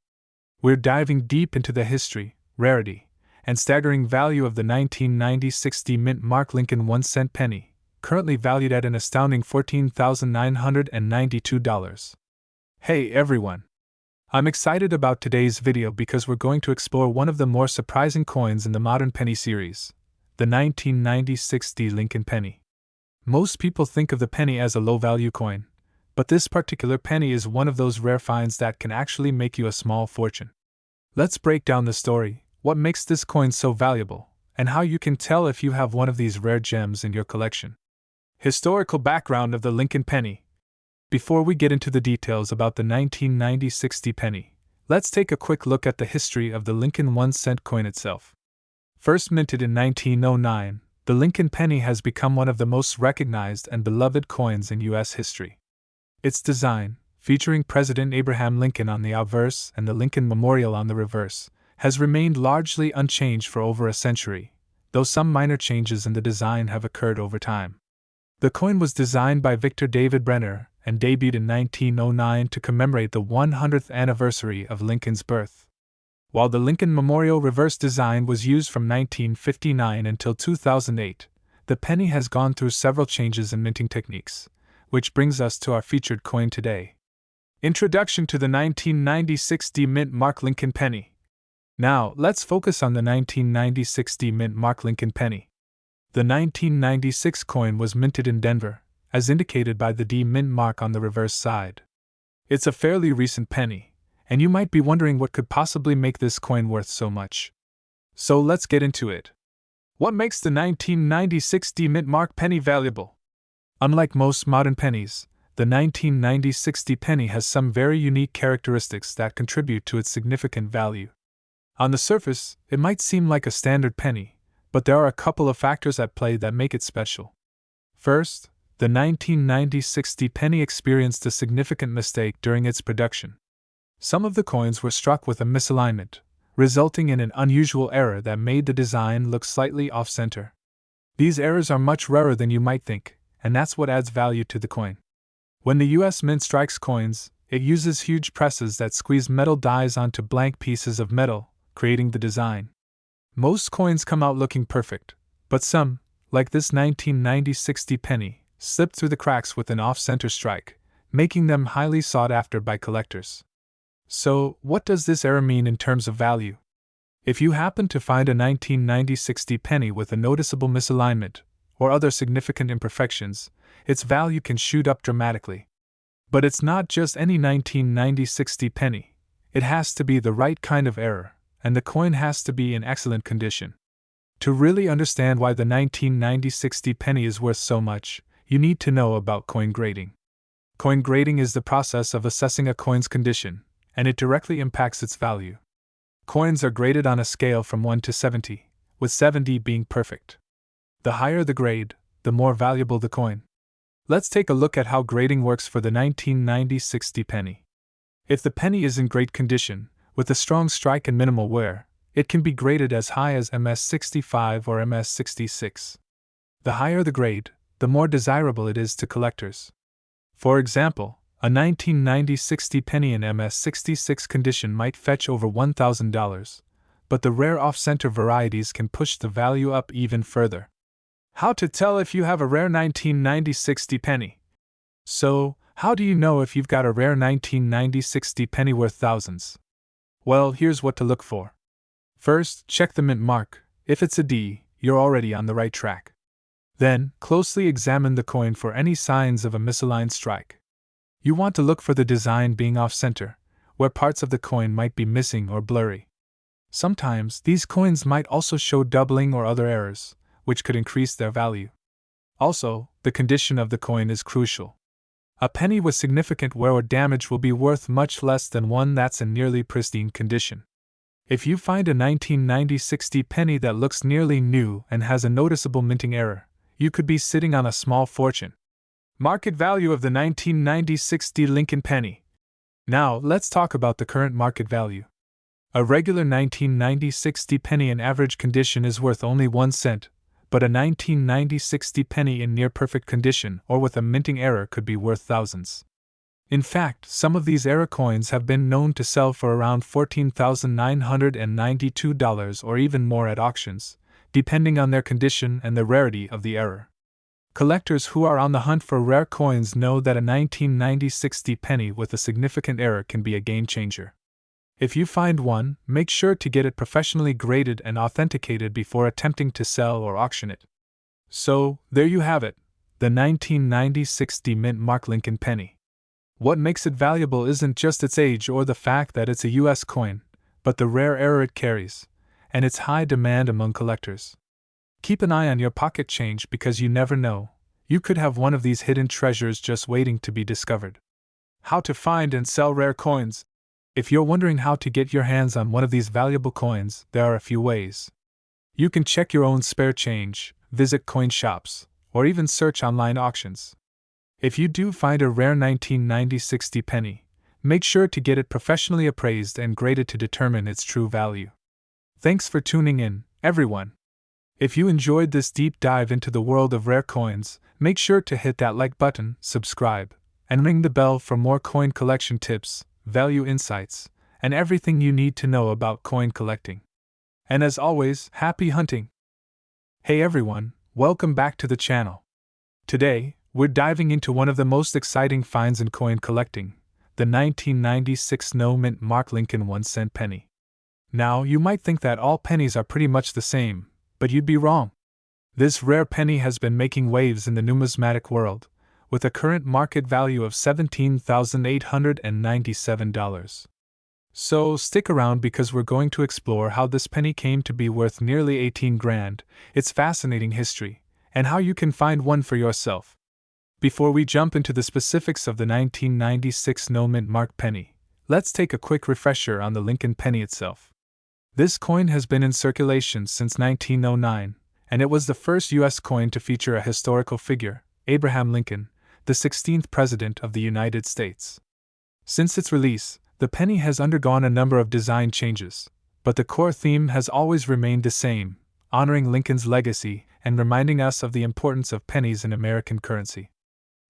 We're diving deep into the history, rarity, and staggering value of the 1990 60 mint mark Lincoln 1-cent penny, currently valued at an astounding $14,992. Hey everyone! I'm excited about today's video because we're going to explore one of the more surprising coins in the modern penny series, the 1990 60 Lincoln penny. Most people think of the penny as a low-value coin, but this particular penny is one of those rare finds that can actually make you a small fortune. Let's break down the story, what makes this coin so valuable, and how you can tell if you have one of these rare gems in your collection. Historical background of the Lincoln penny. Before we get into the details about the 1990 60 penny, let's take a quick look at the history of the Lincoln 1-cent coin itself. First minted in 1909, the Lincoln penny has become one of the most recognized and beloved coins in U.S. history. Its design, featuring President Abraham Lincoln on the obverse and the Lincoln Memorial on the reverse, has remained largely unchanged for over a century, though some minor changes in the design have occurred over time. The coin was designed by Victor David Brenner and debuted in 1909 to commemorate the 100th anniversary of Lincoln's birth. While the Lincoln Memorial reverse design was used from 1959 until 2008, the penny has gone through several changes in minting techniques, which brings us to our featured coin today. Introduction to the 1990 60 mint mark Lincoln penny. Now, let's focus on the 1990 60 mint mark Lincoln penny. The 1996 coin was minted in Denver, as indicated by the D mint mark on the reverse side. It's a fairly recent penny, and you might be wondering what could possibly make this coin worth so much. So let's get into it. What makes the 1990 60 mint mark penny valuable? Unlike most modern pennies, the 1990 60 penny has some very unique characteristics that contribute to its significant value. On the surface, it might seem like a standard penny, but there are a couple of factors at play that make it special. First, the 1990 60 penny experienced a significant mistake during its production. Some of the coins were struck with a misalignment, resulting in an unusual error that made the design look slightly off-center. These errors are much rarer than you might think, and that's what adds value to the coin. When the U.S. Mint strikes coins, it uses huge presses that squeeze metal dies onto blank pieces of metal, creating the design. Most coins come out looking perfect, but some, like this 1990 60 penny, slip through the cracks with an off-center strike, making them highly sought after by collectors. So, what does this error mean in terms of value? If you happen to find a 1990 60 penny with a noticeable misalignment, or other significant imperfections, its value can shoot up dramatically. But it's not just any 1990 60 penny. It has to be the right kind of error, and the coin has to be in excellent condition. To really understand why the 1990 60 penny is worth so much, you need to know about coin grading. Coin grading is the process of assessing a coin's condition, and it directly impacts its value. Coins are graded on a scale from 1 to 70, with 70 being perfect. The higher the grade, the more valuable the coin. Let's take a look at how grading works for the 1990 60 penny. If the penny is in great condition, with a strong strike and minimal wear, it can be graded as high as MS65 or MS66. The higher the grade, the more desirable it is to collectors. For example, a 1990 60 penny in MS66 condition might fetch over $1,000, but the rare off-center varieties can push the value up even further. How to tell if you have a rare 1990 60 penny? So, how do you know if you've got a rare 1990 60 penny worth thousands? Well, here's what to look for. First, check the mint mark. If it's a D, you're already on the right track. Then, closely examine the coin for any signs of a misaligned strike. You want to look for the design being off-center, where parts of the coin might be missing or blurry. Sometimes, these coins might also show doubling or other errors, which could increase their value. Also, the condition of the coin is crucial. A penny with significant wear or damage will be worth much less than one that's in nearly pristine condition. If you find a 1990-60 penny that looks nearly new and has a noticeable minting error, you could be sitting on a small fortune. Market value of the 1990-60 Lincoln penny. Now, let's talk about the current market value. A regular 1990-60 penny in average condition is worth only 1 cent, but a 1990-60 penny in near-perfect condition or with a minting error could be worth thousands. In fact, some of these error coins have been known to sell for around $14,992 or even more at auctions, depending on their condition and the rarity of the error. Collectors who are on the hunt for rare coins know that a 1990-60 penny with a significant error can be a game-changer. If you find one, make sure to get it professionally graded and authenticated before attempting to sell or auction it. So, there you have it, the 1990-60 Mint Mark Lincoln penny. What makes it valuable isn't just its age or the fact that it's a US coin, but the rare error it carries, and its high demand among collectors. Keep an eye on your pocket change because you never know, you could have one of these hidden treasures just waiting to be discovered. How to find and sell rare coins. If you're wondering how to get your hands on one of these valuable coins, there are a few ways. You can check your own spare change, visit coin shops, or even search online auctions. If you do find a rare 1990-60 penny, make sure to get it professionally appraised and graded to determine its true value. Thanks for tuning in, everyone. If you enjoyed this deep dive into the world of rare coins, make sure to hit that like button, subscribe, and ring the bell for more coin collection tips, value insights, and everything you need to know about coin collecting. And as always, happy hunting! Hey everyone, welcome back to the channel. Today, we're diving into one of the most exciting finds in coin collecting, the 1996 No Mint Mark Lincoln 1 cent penny. Now, you might think that all pennies are pretty much the same, but you'd be wrong. This rare penny has been making waves in the numismatic world, with a current market value of $17,897. So stick around because we're going to explore how this penny came to be worth nearly 18 grand, its fascinating history, and how you can find one for yourself. Before we jump into the specifics of the 1996 No Mint Mark penny, let's take a quick refresher on the Lincoln penny itself. This coin has been in circulation since 1909, and it was the first U.S. coin to feature a historical figure, Abraham Lincoln, the 16th President of the United States. Since its release, the penny has undergone a number of design changes, but the core theme has always remained the same, honoring Lincoln's legacy and reminding us of the importance of pennies in American currency.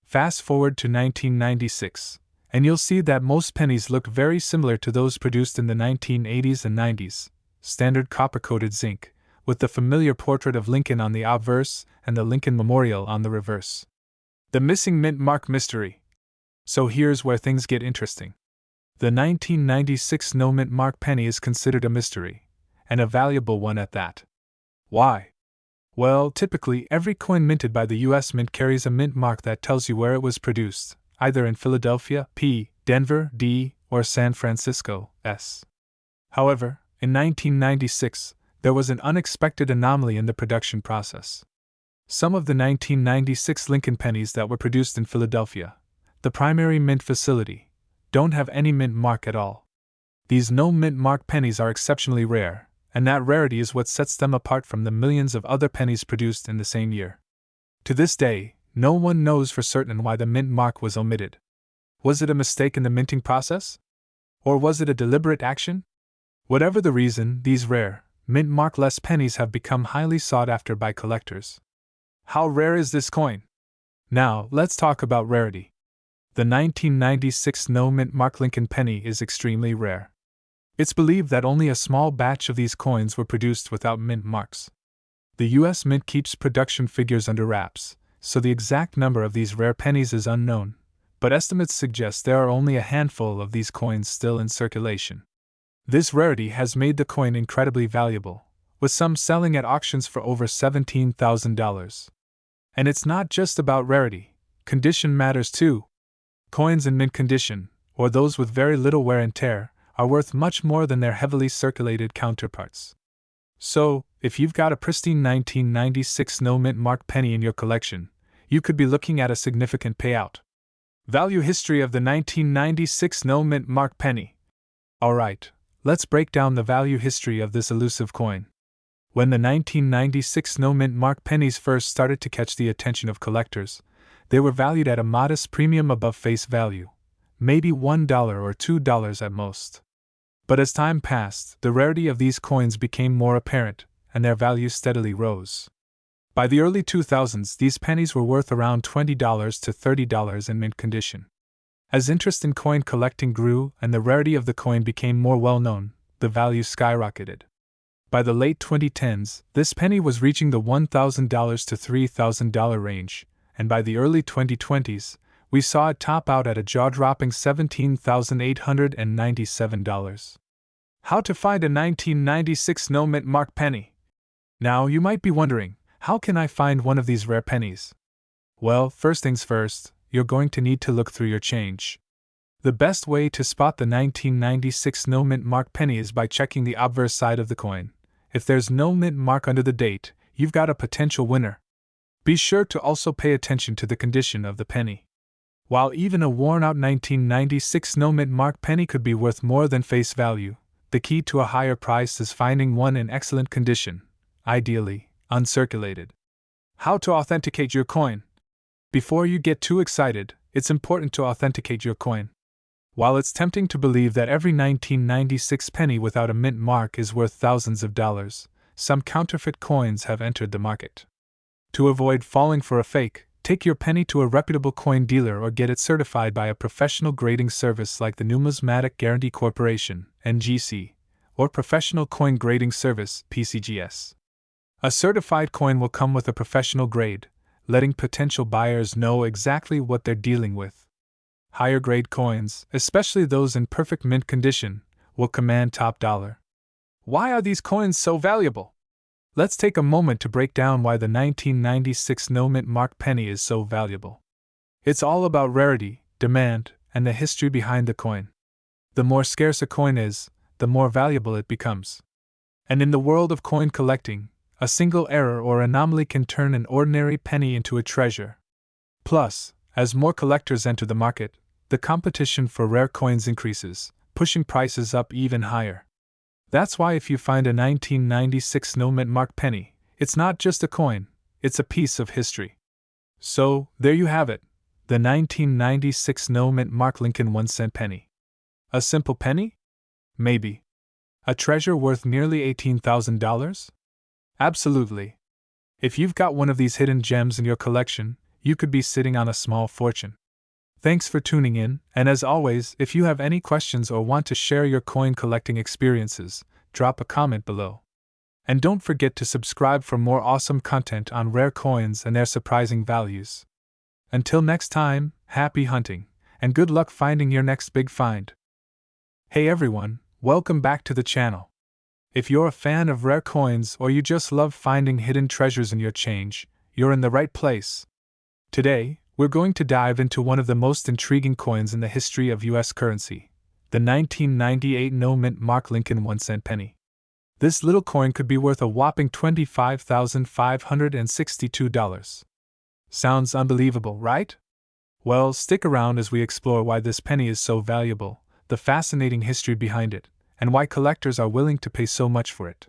Fast forward to 1996, and you'll see that most pennies look very similar to those produced in the 1980s and 90s, standard copper-coated zinc, with the familiar portrait of Lincoln on the obverse and the Lincoln Memorial on the reverse. The missing mint mark mystery. So here's where things get interesting. The 1996 No Mint Mark penny is considered a mystery, and a valuable one at that. Why? Well, typically, every coin minted by the U.S. Mint carries a mint mark that tells you where it was produced, either in Philadelphia, P., Denver, D., or San Francisco, S. However, in 1996, there was an unexpected anomaly in the production process. Some of the 1996 Lincoln pennies that were produced in Philadelphia, the primary mint facility, don't have any mint mark at all. These no mint mark pennies are exceptionally rare, and that rarity is what sets them apart from the millions of other pennies produced in the same year. To this day, no one knows for certain why the mint mark was omitted. Was it a mistake in the minting process? Or was it a deliberate action? Whatever the reason, these rare, mint mark-less pennies have become highly sought after by collectors. How rare is this coin? Now, let's talk about rarity. The 1996 No Mint Mark Lincoln penny is extremely rare. It's believed that only a small batch of these coins were produced without mint marks. The U.S. Mint keeps production figures under wraps, so the exact number of these rare pennies is unknown, but estimates suggest there are only a handful of these coins still in circulation. This rarity has made the coin incredibly valuable, with some selling at auctions for over $17,000. And it's not just about rarity, condition matters too. Coins in mint condition, or those with very little wear and tear, are worth much more than their heavily circulated counterparts. So, if you've got a pristine 1996 no-mint mark penny in your collection, you could be looking at a significant payout. Value history of the 1996 no-mint mark penny. Alright, let's break down the value history of this elusive coin. When the 1996 no-mint mark pennies first started to catch the attention of collectors, they were valued at a modest premium above face value, maybe $1 or $2 at most. But as time passed, the rarity of these coins became more apparent, and their value steadily rose. By the early 2000s, these pennies were worth around $20 to $30 in mint condition. As interest in coin collecting grew and the rarity of the coin became more well known, the value skyrocketed. By the late 2010s, this penny was reaching the $1,000 to $3,000 range, and by the early 2020s, we saw it top out at a jaw-dropping $17,897. How to find a 1996 no-mint mark penny? Now you might be wondering, how can I find one of these rare pennies? Well, first things first, you're going to need to look through your change. The best way to spot the 1996 no-mint mark penny is by checking the obverse side of the coin. If there's no mint mark under the date, you've got a potential winner. Be sure to also pay attention to the condition of the penny. While even a worn-out 1996 no-mint mark penny could be worth more than face value, the key to a higher price is finding one in excellent condition, ideally uncirculated. How to authenticate your coin? Before you get too excited, it's important to authenticate your coin. While it's tempting to believe that every 1996 penny without a mint mark is worth thousands of dollars, some counterfeit coins have entered the market. To avoid falling for a fake, take your penny to a reputable coin dealer or get it certified by a professional grading service like the Numismatic Guarantee Corporation, NGC, or Professional Coin Grading Service, PCGS. A certified coin will come with a professional grade, letting potential buyers know exactly what they're dealing with. Higher grade coins, especially those in perfect mint condition, will command top dollar. Why are these coins so valuable? Let's take a moment to break down why the 1996 no-mint mark penny is so valuable. It's all about rarity, demand, and the history behind the coin. The more scarce a coin is, the more valuable it becomes. And in the world of coin collecting, a single error or anomaly can turn an ordinary penny into a treasure. Plus, as more collectors enter the market, the competition for rare coins increases, pushing prices up even higher. That's why if you find a 1996 no-mint mark penny, it's not just a coin, it's a piece of history. So, there you have it, the 1996 no-mint mark Lincoln 1-cent penny. A simple penny? Maybe. A treasure worth nearly $18,000? Absolutely. If you've got one of these hidden gems in your collection, you could be sitting on a small fortune. Thanks for tuning in, and as always, if you have any questions or want to share your coin collecting experiences, drop a comment below. And don't forget to subscribe for more awesome content on rare coins and their surprising values. Until next time, happy hunting, and good luck finding your next big find. Hey everyone, welcome back to the channel. If you're a fan of rare coins or you just love finding hidden treasures in your change, you're in the right place. Today, we're going to dive into one of the most intriguing coins in the history of U.S. currency, the 1998 no-mint mark Lincoln 1-cent penny. This little coin could be worth a whopping $25,562. Sounds unbelievable, right? Well, stick around as we explore why this penny is so valuable, the fascinating history behind it, and why collectors are willing to pay so much for it.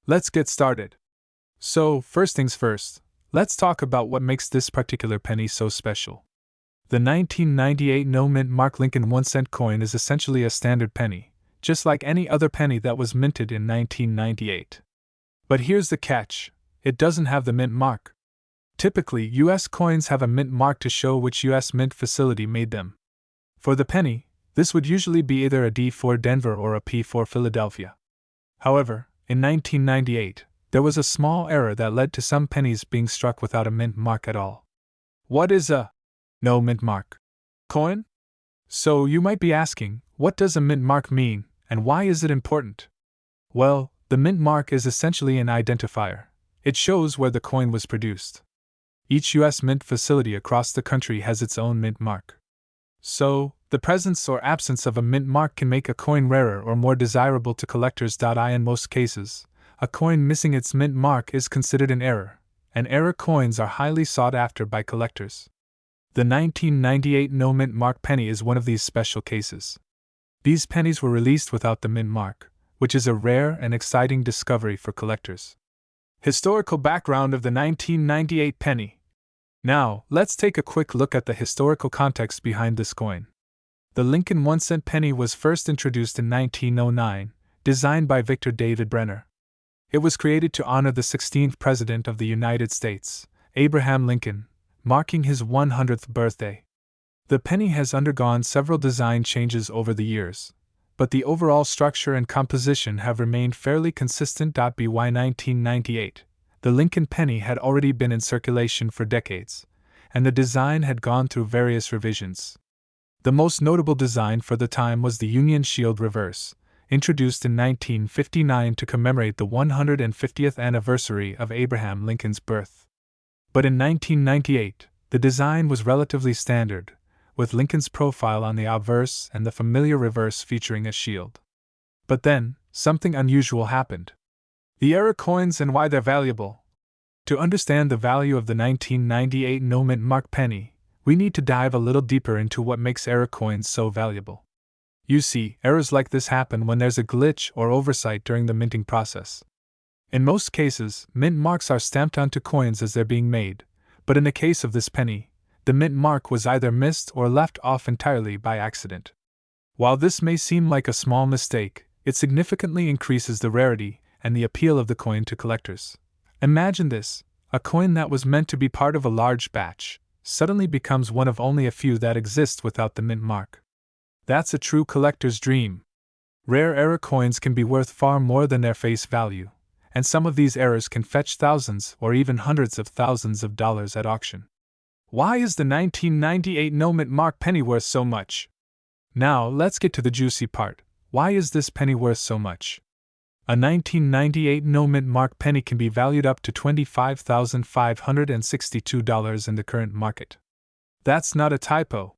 Let's get started. So, first things first, let's talk about what makes this particular penny so special. The 1998 no-mint mark Lincoln 1-cent coin is essentially a standard penny, just like any other penny that was minted in 1998. But here's the catch, it doesn't have the mint mark. Typically, U.S. coins have a mint mark to show which U.S. mint facility made them. For the penny, this would usually be either a D for Denver or a P for Philadelphia. However, in 1998, there was a small error that led to some pennies being struck without a mint mark at all. What is a no mint mark coin? So you might be asking, what does a mint mark mean, and why is it important? Well, the mint mark is essentially an identifier. It shows where the coin was produced. Each U.S. mint facility across the country has its own mint mark. So, The presence or absence of a mint mark can make a coin rarer or more desirable to collectors. In most cases, a coin missing its mint mark is considered an error, and error coins are highly sought after by collectors. The 1998 no mint mark penny is one of these special cases. These pennies were released without the mint mark, which is a rare and exciting discovery for collectors. Historical background of the 1998 penny. Now, let's take a quick look at the historical context behind this coin. The Lincoln 1-cent penny was first introduced in 1909, designed by Victor David Brenner. It was created to honor the 16th President of the United States, Abraham Lincoln, marking his 100th birthday. The penny has undergone several design changes over the years, but the overall structure and composition have remained fairly consistent. By 1998, the Lincoln penny had already been in circulation for decades, and the design had gone through various revisions. The most notable design for the time was the Union Shield reverse, introduced in 1959 to commemorate the 150th anniversary of Abraham Lincoln's birth. But in 1998, the design was relatively standard, with Lincoln's profile on the obverse and the familiar reverse featuring a shield. But then, something unusual happened. The error coins and why they're valuable. To understand the value of the 1998 no mint mark penny, we need to dive a little deeper into what makes error coins so valuable. You see, errors like this happen when there's a glitch or oversight during the minting process. In most cases, mint marks are stamped onto coins as they're being made, but in the case of this penny, the mint mark was either missed or left off entirely by accident. While this may seem like a small mistake, it significantly increases the rarity and the appeal of the coin to collectors. Imagine this: a coin that was meant to be part of a large batch suddenly becomes one of only a few that exist without the mint mark. That's a true collector's dream. Rare error coins can be worth far more than their face value, and some of these errors can fetch thousands or even hundreds of thousands of dollars at auction. Why is the 1998 no mint mark penny worth so much? Now, let's get to the juicy part. Why is this penny worth so much? A 1998 no mint mark penny can be valued up to $25,562 in the current market. That's not a typo.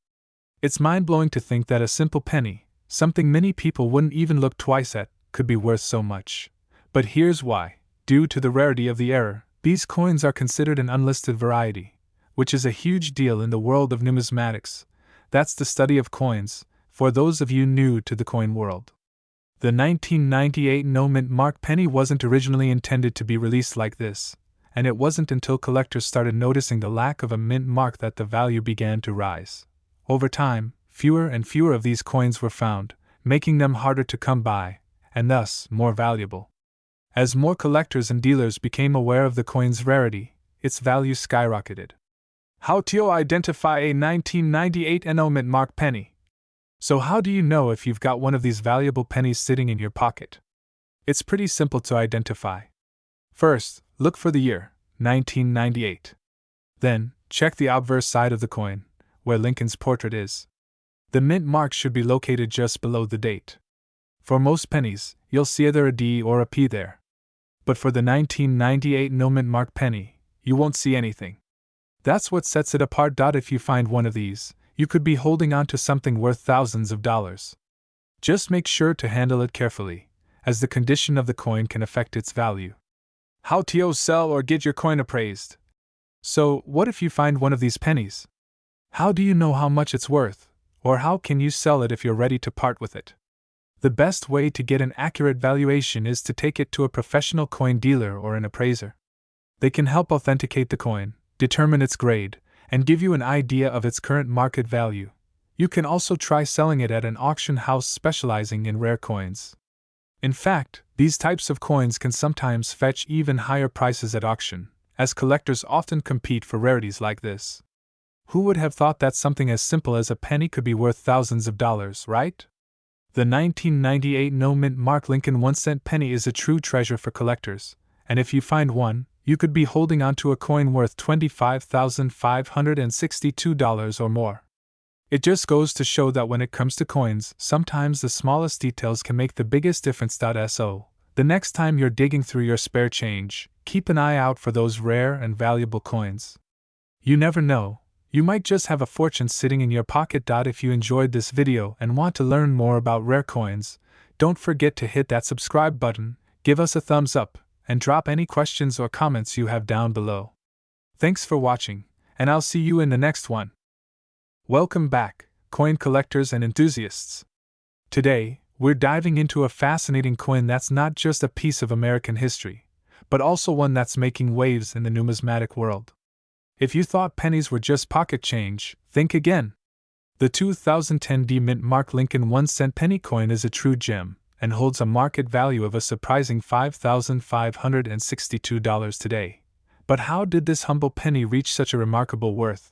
It's mind-blowing to think that a simple penny, something many people wouldn't even look twice at, could be worth so much. But here's why. Due to the rarity of the error, these coins are considered an unlisted variety, which is a huge deal in the world of numismatics. That's the study of coins, for those of you new to the coin world. The 1998 no mint mark penny wasn't originally intended to be released like this, and it wasn't until collectors started noticing the lack of a mint mark that the value began to rise. Over time, fewer and fewer of these coins were found, making them harder to come by, and thus more valuable. As more collectors and dealers became aware of the coin's rarity, its value skyrocketed. How to identify a 1998 no mint mark penny? So how do you know if you've got one of these valuable pennies sitting in your pocket? It's pretty simple to identify. First, look for the year, 1998. Then, check the obverse side of the coin, where Lincoln's portrait is. The mint mark should be located just below the date. For most pennies, you'll see either a D or a P there. But for the 1998 no mint mark penny, you won't see anything. That's what sets it apart. If you find one of these, you could be holding on to something worth thousands of dollars. Just make sure to handle it carefully, as the condition of the coin can affect its value. How to sell or get your coin appraised? So, what if you find one of these pennies? How do you know how much it's worth, or how can you sell it if you're ready to part with it? The best way to get an accurate valuation is to take it to a professional coin dealer or an appraiser. They can help authenticate the coin, determine its grade, and give you an idea of its current market value. You can also try selling it at an auction house specializing in rare coins. In fact, these types of coins can sometimes fetch even higher prices at auction, as collectors often compete for rarities like this. Who would have thought that something as simple as a penny could be worth thousands of dollars, right? The 1998 no mint mark Lincoln 1-cent penny is a true treasure for collectors, and if you find one, you could be holding onto a coin worth $25,562 or more. It just goes to show that when it comes to coins, sometimes the smallest details can make the biggest difference. So, the next time you're digging through your spare change, keep an eye out for those rare and valuable coins. You never know, You might just have a fortune sitting in your pocket. If you enjoyed this video and want to learn more about rare coins, don't forget to hit that subscribe button, give us a thumbs up, and drop any questions or comments you have down below. Thanks for watching, and I'll see you in the next one. Welcome back, coin collectors and enthusiasts. Today, we're diving into a fascinating coin that's not just a piece of American history, but also one that's making waves in the numismatic world. If you thought pennies were just pocket change, think again. The 2010 Mint Mark Lincoln 1-cent penny coin is a true gem and holds a market value of a surprising $5,562 today. But how did this humble penny reach such a remarkable worth?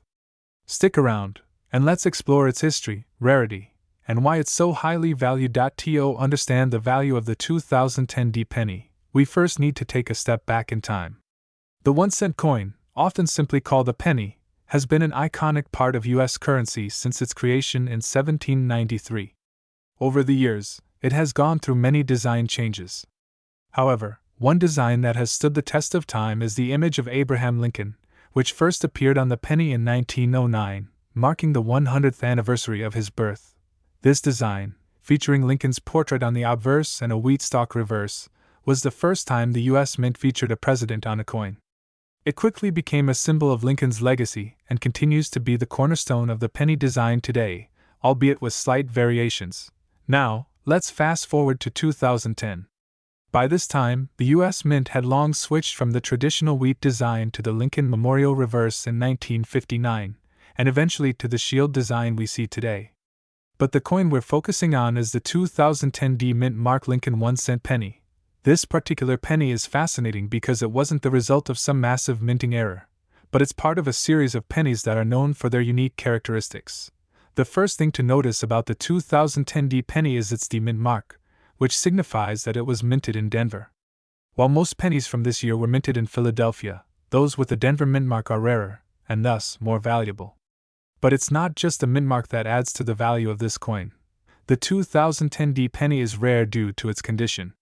Stick around, and let's explore its history, rarity, and why it's so highly valued. To understand the value of the 2010 penny, we first need to take a step back in time. The 1-cent coin, often simply called a penny, has been an iconic part of U.S. currency since its creation in 1793. Over the years, it has gone through many design changes. However, one design that has stood the test of time is the image of Abraham Lincoln, which first appeared on the penny in 1909, marking the 100th anniversary of his birth. This design, featuring Lincoln's portrait on the obverse and a wheat stalk reverse, was the first time the U.S. Mint featured a president on a coin. It quickly became a symbol of Lincoln's legacy and continues to be the cornerstone of the penny design today, albeit with slight variations. Now, let's fast forward to 2010. By this time, the U.S. Mint had long switched from the traditional wheat design to the Lincoln Memorial reverse in 1959, and eventually to the shield design we see today. But the coin we're focusing on is the 2010 Mint Mark Lincoln 1-cent penny. This particular penny is fascinating because it wasn't the result of some massive minting error, but it's part of a series of pennies that are known for their unique characteristics. The first thing to notice about the 2010 penny is its mint mark, which signifies that it was minted in Denver. While most pennies from this year were minted in Philadelphia, those with the Denver mint mark are rarer, and thus more valuable. But it's not just the mint mark that adds to the value of this coin. The 2010 penny is rare due to its condition.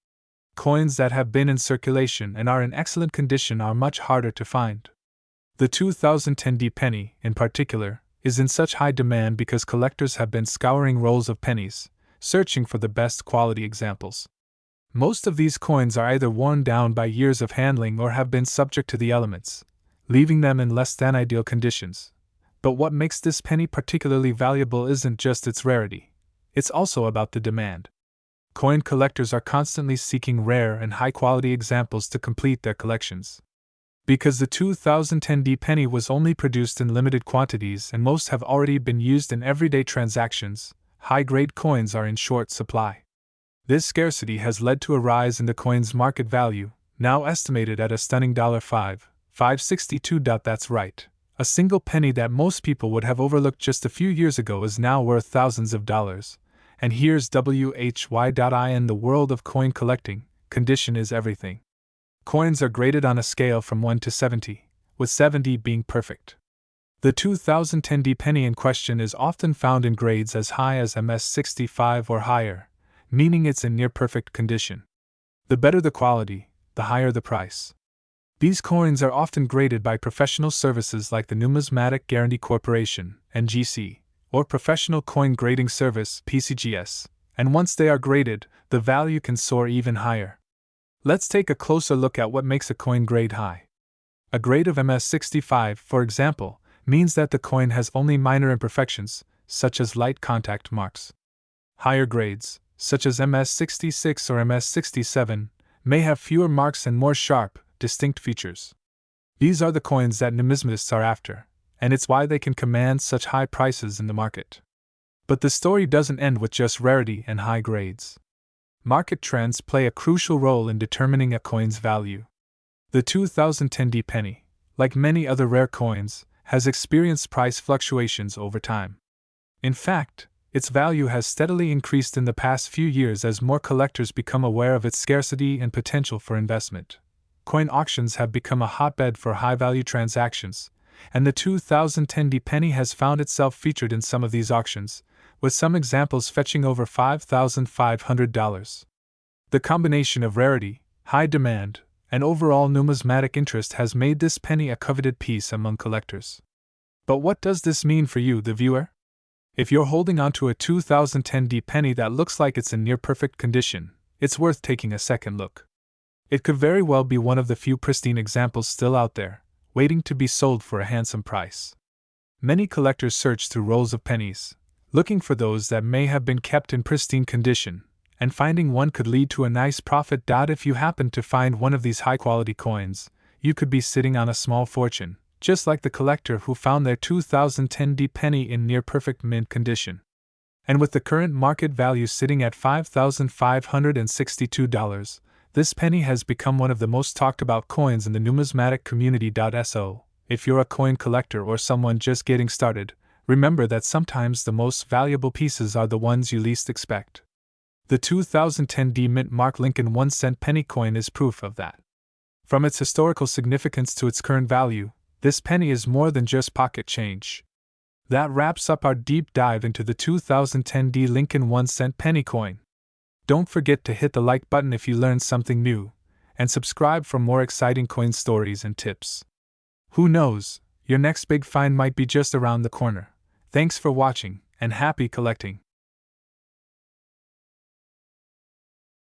Coins that have been in circulation and are in excellent condition are much harder to find. The 2010 penny, in particular, is in such high demand because collectors have been scouring rolls of pennies, searching for the best quality examples. Most of these coins are either worn down by years of handling or have been subject to the elements, leaving them in less than ideal conditions. But what makes this penny particularly valuable isn't just its rarity, it's also about the demand. Coin collectors are constantly seeking rare and high-quality examples to complete their collections. Because the 2010 penny was only produced in limited quantities and most have already been used in everyday transactions, high-grade coins are in short supply. This scarcity has led to a rise in the coin's market value, now estimated at a stunning $5,562. That's right. A single penny that most people would have overlooked just a few years ago is now worth thousands of dollars. And here's why. In the world of coin collecting, condition is everything. Coins are graded on a scale from 1 to 70, with 70 being perfect. The 2010 penny in question is often found in grades as high as MS65 or higher, meaning it's in near-perfect condition. The better the quality, the higher the price. These coins are often graded by professional services like the Numismatic Guarantee Corporation, NGC, or Professional Coin Grading Service, PCGS, and once they are graded, the value can soar even higher. Let's take a closer look at what makes a coin grade high. A grade of MS65, for example, means that the coin has only minor imperfections, such as light contact marks. Higher grades, such as MS66 or MS67, may have fewer marks and more sharp, distinct features. These are the coins that numismatists are after, and it's why they can command such high prices in the market. But the story doesn't end with just rarity and high grades. Market trends play a crucial role in determining a coin's value. The 2010 penny, like many other rare coins, has experienced price fluctuations over time. In fact, its value has steadily increased in the past few years as more collectors become aware of its scarcity and potential for investment. Coin auctions have become a hotbed for high-value transactions, and the 2010 penny has found itself featured in some of these auctions, with some examples fetching over $5,500. The combination of rarity, high demand, and overall numismatic interest has made this penny a coveted piece among collectors. But what does this mean for you, the viewer? If you're holding onto a 2010D penny that looks like it's in near perfect condition, it's worth taking a second look. It could very well be one of the few pristine examples still out there, waiting to be sold for a handsome price. Many collectors search through rolls of pennies, looking for those that may have been kept in pristine condition, and finding one could lead to a nice profit. If you happen to find one of these high-quality coins, you could be sitting on a small fortune, just like the collector who found their 2010D penny in near-perfect mint condition. And with the current market value sitting at $5,562, this penny has become one of the most talked about coins in the numismatic community. So, if you're a coin collector or someone just getting started, remember that sometimes the most valuable pieces are the ones you least expect. The 2010D mint mark Lincoln 1-cent penny coin is proof of that. From its historical significance to its current value, this penny is more than just pocket change. That wraps up our deep dive into the 2010D Lincoln 1-cent penny coin. Don't forget to hit the like button if you learned something new, and subscribe for more exciting coin stories and tips. Who knows, your next big find might be just around the corner. Thanks for watching, and happy collecting!